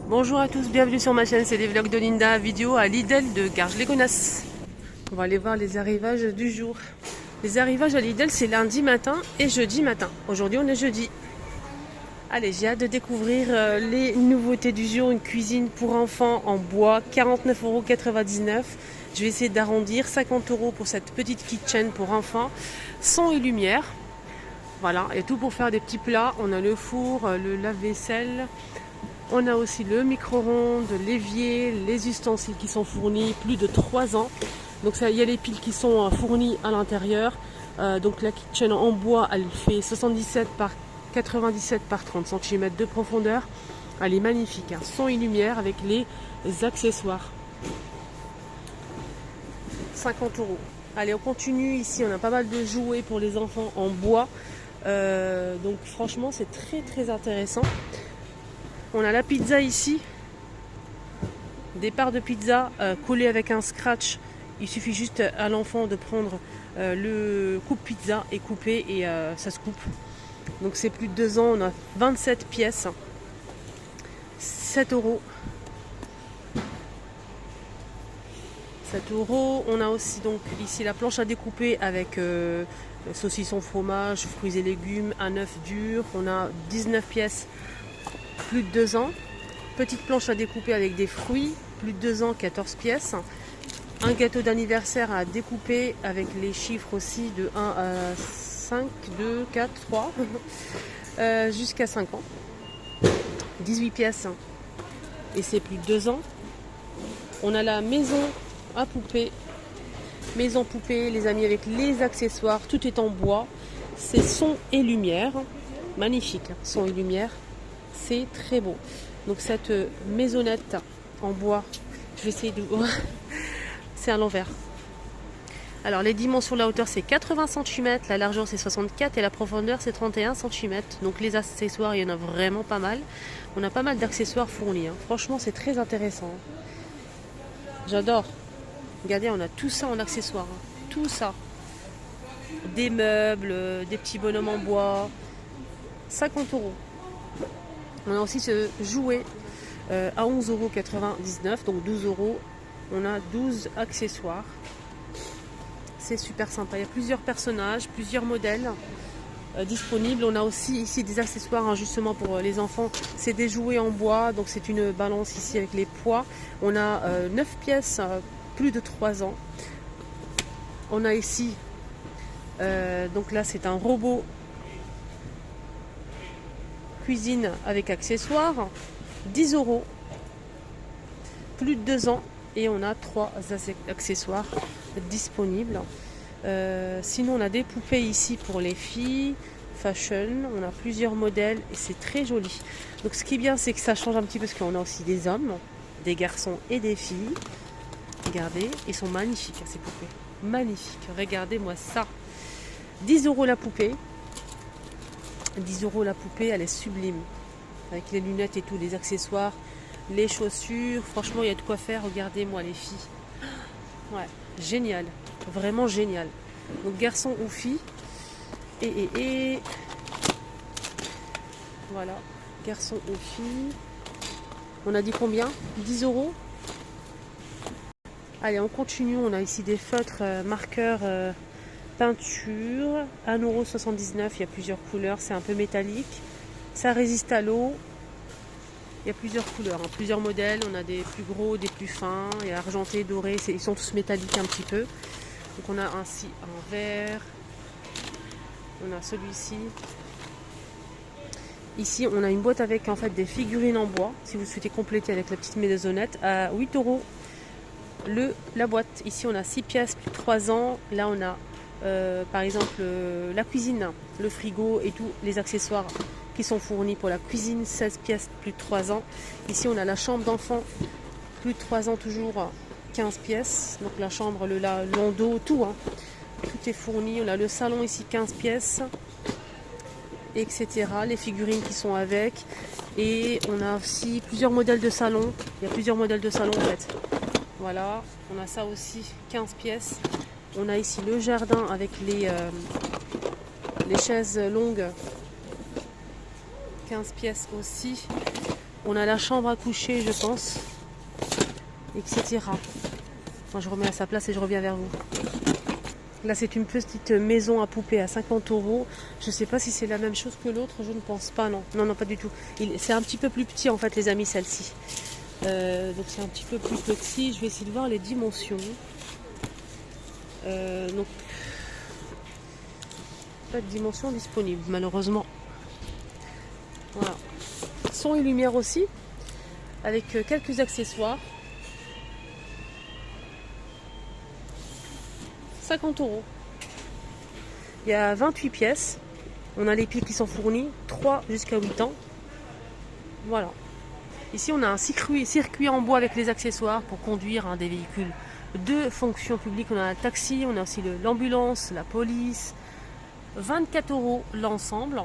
Bonjour à tous, bienvenue sur ma chaîne, c'est les vlogs de Linda, vidéo à Lidl de Garges-les-Gonasses. On va aller voir les arrivages du jour. Les arrivages à Lidl, c'est lundi matin et jeudi matin. Aujourd'hui, on est jeudi. Allez, j'ai hâte de découvrir les nouveautés du jour. Une cuisine pour enfants en bois, 49,99 €. Je vais essayer d'arrondir, 50 € pour cette petite kitchen pour enfants, son et lumière. Voilà, et tout pour faire des petits plats. On a le four, le lave-vaisselle. On a aussi le micro-ondes, l'évier, les ustensiles qui sont fournis, plus de 3 ans. Donc ça, il y a les piles qui sont fournies à l'intérieur. Donc la kitchen en bois, elle fait 77 par 97 par 30 cm de profondeur. Elle est magnifique, hein. Son et lumière avec les accessoires. 50 €. Allez, on continue. Ici, on a pas mal de jouets pour les enfants en bois. Donc franchement, c'est très intéressant. On a la pizza ici, des parts de pizza collées avec un scratch. Il suffit juste à l'enfant de prendre le coupe pizza et couper et ça se coupe. Donc c'est plus de 2 ans, on a 27 pièces, 7 €. 7 €. On a aussi donc ici la planche à découper avec saucisson, fromage, fruits et légumes, un œuf dur. On a 19 pièces, plus de 2 ans. Petite planche à découper avec des fruits, plus de 2 ans, 14 pièces. Un gâteau d'anniversaire à découper avec les chiffres aussi de 1 à 5, 2, 4, 3, jusqu'à 5 ans. 18 pièces et c'est plus de 2 ans. On a la maison à poupée. Maison poupée, les amis, avec les accessoires. Tout est en bois. C'est son et lumière. Magnifique, son et lumière. C'est très beau. Donc cette maisonnette en bois, je vais essayer de... c'est à l'envers. Alors les dimensions de la hauteur c'est 80 cm, la largeur c'est 64 et la profondeur c'est 31 cm. Donc les accessoires, il y en a vraiment pas mal. On a pas mal d'accessoires fournis, hein. Franchement c'est très intéressant. J'adore. Regardez, on a tout ça en accessoires, hein. Tout ça. Des meubles, des petits bonhommes en bois. 50 €. On a aussi ce jouet à 11,99 €, donc 12 €. On a 12 accessoires. C'est super sympa. Il y a plusieurs personnages, plusieurs modèles disponibles. On a aussi ici des accessoires, hein, justement pour les enfants. C'est des jouets en bois, donc c'est une balance ici avec les poids. On a 9 pièces, plus de 3 ans. On a ici, donc là c'est un robot cuisine avec accessoires, 10 €, plus de 2 ans, et on a 3 accessoires disponibles. Sinon on a des poupées ici pour les filles, fashion, on a plusieurs modèles et c'est très joli. Donc ce qui est bien, c'est que ça change un petit peu parce qu'on a aussi des hommes, des garçons et des filles. Regardez, ils sont magnifiques, ces poupées, magnifiques. Regardez-moi ça. 10 € la poupée. 10 € la poupée, elle est sublime. Avec les lunettes et tout, les accessoires, les chaussures. Franchement, il y a de quoi faire. Regardez-moi les filles. Ouais, génial. Vraiment génial. Donc garçon ou fille. Et voilà. Garçon ou fille. On a dit combien? 10 €. Allez, on continue. On a ici des feutres marqueurs peinture, 1,79 €, il y a plusieurs couleurs, c'est un peu métallique, ça résiste à l'eau, il y a plusieurs couleurs, hein, plusieurs modèles, on a des plus gros, des plus fins, il y a argenté, doré, ils sont tous métalliques un petit peu. Donc on a ainsi un vert, on a celui-ci. Ici on a une boîte avec en fait des figurines en bois, si vous souhaitez compléter avec la petite maisonnette, à 8 € la boîte. Ici on a 6 pièces, plus de 3 ans, là on a par exemple la cuisine, le frigo et tous les accessoires qui sont fournis pour la cuisine, 16 pièces, plus de 3 ans. Ici on a la chambre d'enfant, plus de 3 ans toujours, 15 pièces. Donc la chambre, le landau, tout, hein. Tout est fourni. On a le salon ici, 15 pièces, etc. Les figurines qui sont avec. Et on a aussi plusieurs modèles de salon. Il y a plusieurs modèles de salon en fait. Voilà, on a ça aussi, 15 pièces. On a ici le jardin avec les chaises longues, 15 pièces aussi. On a la chambre à coucher, je pense, etc. Moi, je remets à sa place et je reviens vers vous. Là, c'est une petite maison à poupée à 50 €. Je ne sais pas si c'est la même chose que l'autre. Je ne pense pas, non. Non, non, pas du tout. C'est un petit peu plus petit, en fait, les amis, celle-ci. Donc, c'est un petit peu plus petit. Je vais essayer de voir les dimensions. Donc, pas de dimension disponible, malheureusement. Voilà. Son et lumière aussi, avec quelques accessoires. 50 €. Il y a 28 pièces. On a les piles qui sont fournies, 3 jusqu'à 8 ans. Voilà. Ici, on a un circuit en bois avec les accessoires pour conduire des véhicules de fonction publique. On a un taxi, on a aussi l'ambulance, la police. 24 € l'ensemble.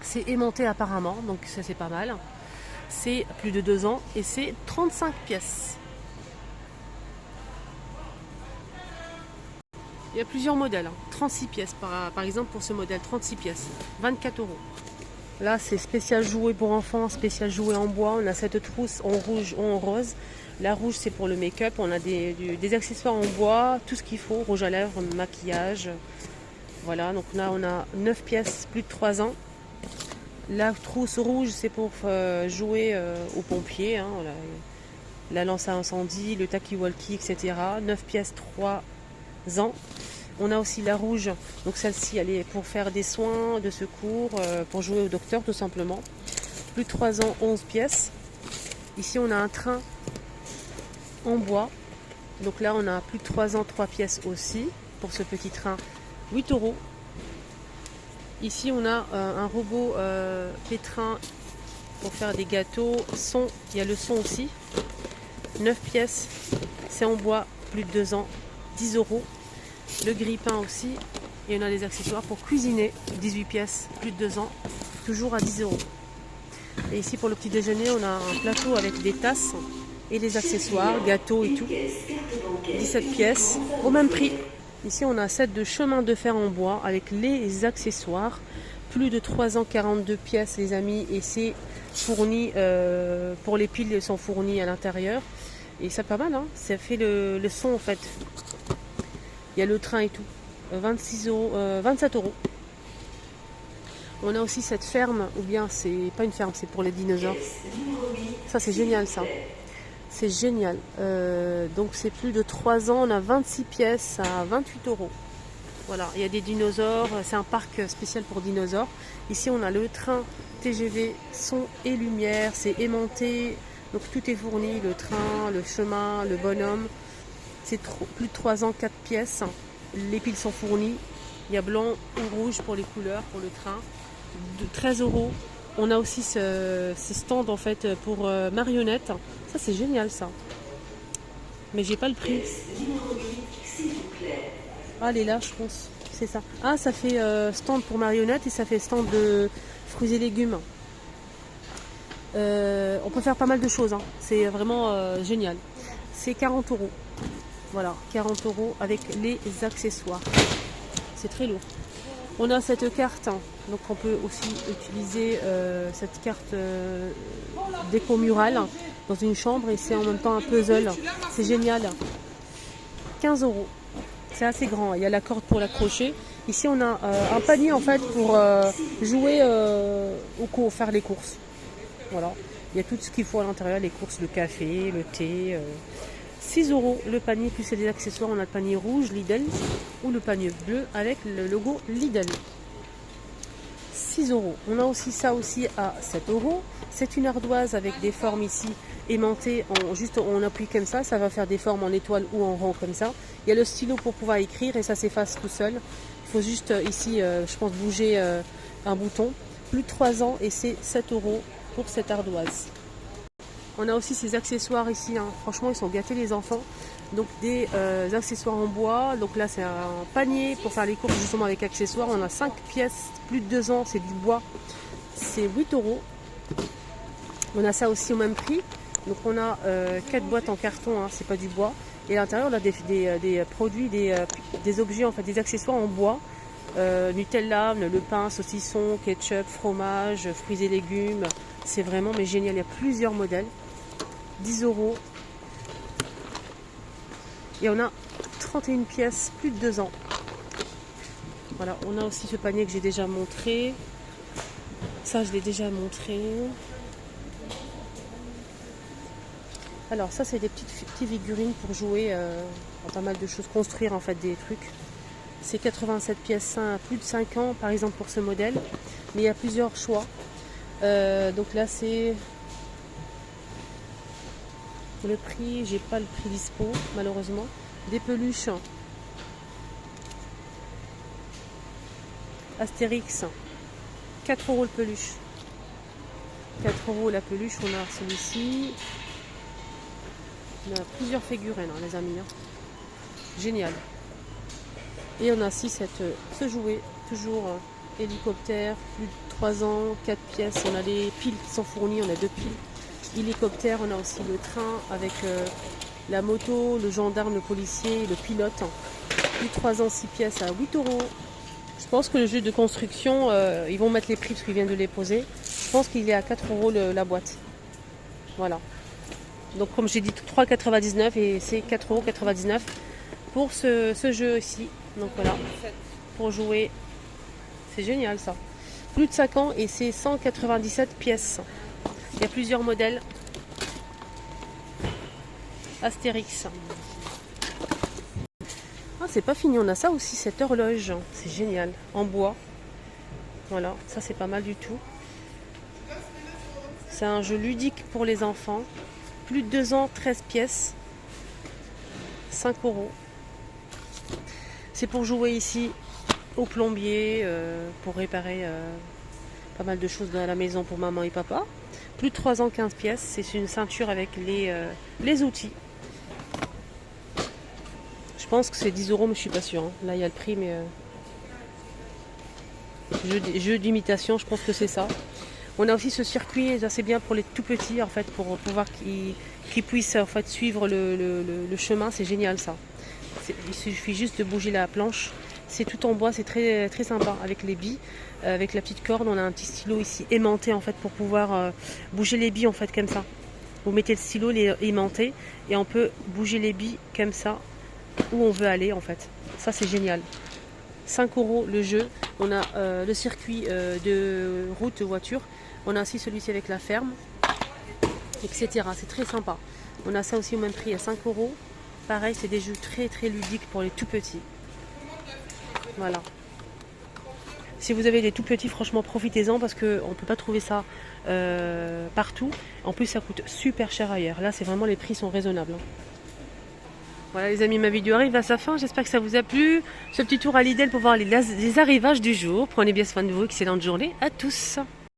C'est aimanté apparemment, donc ça c'est pas mal. C'est plus de 2 ans et c'est 35 pièces. Il y a plusieurs modèles, 36 pièces par exemple pour ce modèle, 36 pièces, 24 €. Là c'est spécial jouet pour enfants, spécial jouet en bois. On a cette trousse en rouge ou en rose. La rouge c'est pour le make-up, on a des accessoires en bois, tout ce qu'il faut, rouge à lèvres, maquillage. Voilà, donc là on a 9 pièces, plus de 3 ans. La trousse rouge c'est pour jouer aux pompiers, hein, la lance à incendie, le talkie-walkie, etc. 9 pièces, 3 ans. On a aussi la rouge, donc celle-ci elle est pour faire des soins de secours, pour jouer au docteur tout simplement. Plus de 3 ans, 11 pièces. Ici on a un train en bois, donc là on a plus de 3 ans, 3 pièces aussi, pour ce petit train, 8 €. Ici on a un robot pétrin pour faire des gâteaux, son, il y a le son aussi, 9 pièces, c'est en bois, plus de 2 ans, 10 €. Le grille-pain aussi, et on a des accessoires pour cuisiner, 18 pièces, plus de 2 ans, toujours à 10 €. Et ici pour le petit déjeuner, on a un plateau avec des tasses et les accessoires, gâteaux et tout, 17 pièces, au même prix. Ici on a un set de chemin de fer en bois avec les accessoires, plus de 3 ans, 42 pièces les amis, et c'est fourni, pour les piles sont fournies à l'intérieur. Et c'est pas mal, hein, ça fait le son en fait. Il y a le train et tout. 27 €. On a aussi cette ferme, ou bien c'est pas une ferme, c'est pour les dinosaures. Ça c'est génial ça. C'est génial. Donc c'est plus de 3 ans, on a 26 pièces à 28 €. Voilà, il y a des dinosaures, c'est un parc spécial pour dinosaures. Ici on a le train TGV, son et lumière, c'est aimanté. Donc tout est fourni, le train, le chemin, le bonhomme. C'est plus de 3 ans, 4 pièces. Les piles sont fournies. Il y a blanc ou rouge pour les couleurs, pour le train. De 13 €. On a aussi ce stand en fait pour marionnettes. Ça c'est génial ça. Mais j'ai pas le prix. Ah elle est là je pense. C'est ça. Ah ça fait stand pour marionnettes et ça fait stand de fruits et légumes. On peut faire pas mal de choses. Hein. C'est vraiment génial. C'est 40 €. Voilà, 40 € avec les accessoires. C'est très lourd. On a cette carte, hein, donc on peut aussi utiliser cette carte déco murale dans une chambre et c'est en même temps un puzzle. C'est génial. 15 €. C'est assez grand. Il y a la corde pour l'accrocher. Ici on a un panier en fait pour jouer faire les courses. Voilà. Il y a tout ce qu'il faut à l'intérieur, les courses, le café, le thé. 6 € le panier, plus les accessoires. On a le panier rouge Lidl ou le panier bleu avec le logo Lidl. 6 €. On a aussi ça aussi à 7 €. C'est une ardoise avec des formes ici aimantées. On appuie comme ça va faire des formes en étoile ou en rond comme ça. Il y a le stylo pour pouvoir écrire et ça s'efface tout seul. Il faut juste ici, je pense, bouger un bouton. Plus de 3 ans et c'est 7 € pour cette ardoise. On a aussi ces accessoires ici, hein. Franchement ils sont gâtés les enfants. Donc des accessoires en bois. Donc là c'est un panier pour faire les courses justement avec accessoires. On a 5 pièces, plus de 2 ans, c'est du bois. C'est 8 €. On a ça aussi au même prix. Donc on a 4 boîtes en carton, hein, c'est pas du bois. Et à l'intérieur on a des produits, des objets, en fait des accessoires en bois. Nutella, le pain, saucisson, ketchup, fromage, fruits et légumes, C'est vraiment mais génial. Il y a plusieurs modèles. 10 €. Et on a 31 pièces, plus de 2 ans. Voilà, on a aussi ce panier que j'ai déjà montré. Ça, je l'ai déjà montré. Alors ça, c'est des petites figurines pour jouer à pas mal de choses, construire en fait des trucs. C'est 87 pièces, plus de 5 ans par exemple pour ce modèle. Mais il y a plusieurs choix. Donc là, c'est le prix. J'ai pas le prix dispo malheureusement. Des peluches. Astérix. 4 € le peluche. 4 € la peluche. On a celui-ci. On a plusieurs figurines, hein, les amis. Hein. Génial. Et on a aussi ce jouet, toujours hélicoptère, plus de 3 ans, 4 pièces. On a les piles qui sont fournies, on a 2 piles. Hélicoptère, on a aussi le train avec la moto, le gendarme, le policier, le pilote. Plus de 3 ans, 6 pièces à 8 €. Je pense que le jeu de construction, ils vont mettre les prix parce qu'ils viennent de les poser. Je pense qu'il est à 4 € la boîte. Voilà. Donc comme j'ai dit, 3,99 € et c'est 4,99 € pour ce jeu ici. Donc voilà, pour jouer. C'est génial ça. Plus de 5 ans et c'est 197 pièces. Il y a plusieurs modèles. Astérix. Ah, c'est pas fini, on a ça aussi, cette horloge. C'est génial, en bois. Voilà, ça c'est pas mal du tout. C'est un jeu ludique pour les enfants. Plus de 2 ans, 13 pièces. 5 €. C'est pour jouer ici au plombier, pour réparer pas mal de choses dans la maison pour maman et papa. Plus de 3 ans, 15 pièces. C'est une ceinture avec les outils. Je pense que c'est 10 €, mais je suis pas sûre. Hein. Là, il y a le prix, mais jeu d'imitation, je pense que c'est ça. On a aussi ce circuit, ça c'est bien pour les tout petits, en fait, pour pouvoir qu'ils puissent en fait suivre le chemin. C'est génial ça. Il suffit juste de bouger la planche. C'est tout en bois, c'est très, très sympa avec les billes. Avec la petite corde, on a un petit stylo ici aimanté en fait pour pouvoir bouger les billes en fait comme ça. Vous mettez le stylo aimanté et on peut bouger les billes comme ça où on veut aller en fait. Ça c'est génial. 5 € le jeu. On a le circuit de route de voiture. On a aussi celui-ci avec la ferme, etc. C'est très sympa. On a ça aussi au même prix à 5 €. Pareil, c'est des jeux très très ludiques pour les tout petits. Voilà. Si vous avez des tout petits, franchement, profitez-en parce qu'on ne peut pas trouver ça partout. En plus, ça coûte super cher ailleurs. Là, c'est vraiment, les prix sont raisonnables. Hein. Voilà les amis, ma vidéo arrive à sa fin. J'espère que ça vous a plu. Ce petit tour à Lidl pour voir les arrivages du jour. Prenez bien soin de vous. Excellente journée à tous.